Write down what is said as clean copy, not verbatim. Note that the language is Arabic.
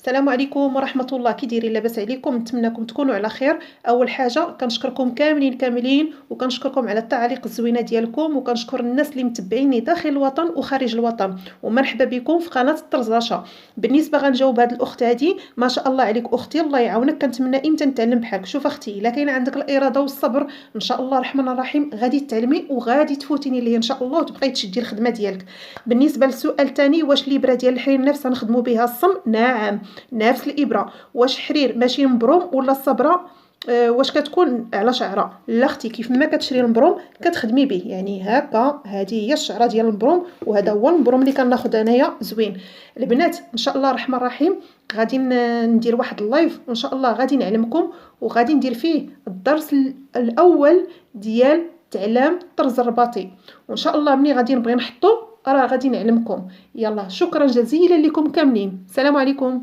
السلام عليكم ورحمة الله. كي دايرين؟ لاباس عليكم؟ نتمنىكم تكونوا على خير. اول حاجه كنشكركم كاملين وكنشكركم على التعاليق الزوينه ديالكم، وكنشكر الناس اللي متبعيني داخل الوطن وخارج الوطن، ومرحبا بكم في قناه الطرزاشه. بالنسبه غنجاوب هذه الاخت هذه، ما شاء الله عليك اختي، الله يعاونك، كنتمنى امتى نتعلم بحالك. شوف اختي، الا كاين عندك الاراده والصبر ان شاء الله الرحمن الرحيم غادي تعلمي وغادي تفوتيني ليا ان شاء الله وتبقاي تشدي الخدمه ديالك. بالنسبه للسؤال الثاني، واش الابره ديال الحرير النفس غنخدموا بها الصم؟ نعم، نفس الابره. واش حرير ماشي مبروم ولا الصبره واش كتكون على شعره؟ لا اختي، كيف ما كتشري المبروم كتخدمي به، يعني هكا. هذه هي الشعره ديال المبروم، وهذا هو المبروم اللي كناخذ انايا زوين. البنات ان شاء الله الرحمن الرحيم غادي ندير واحد اللايف وان شاء الله غادي نعلمكم، وغادي ندير فيه الدرس الاول ديال تعلم الطرز الرباطي، وان شاء الله ملي غادي نبغي نحطو راه غادي نعلمكم. يلا شكرا جزيلا لكم كاملين، السلام عليكم.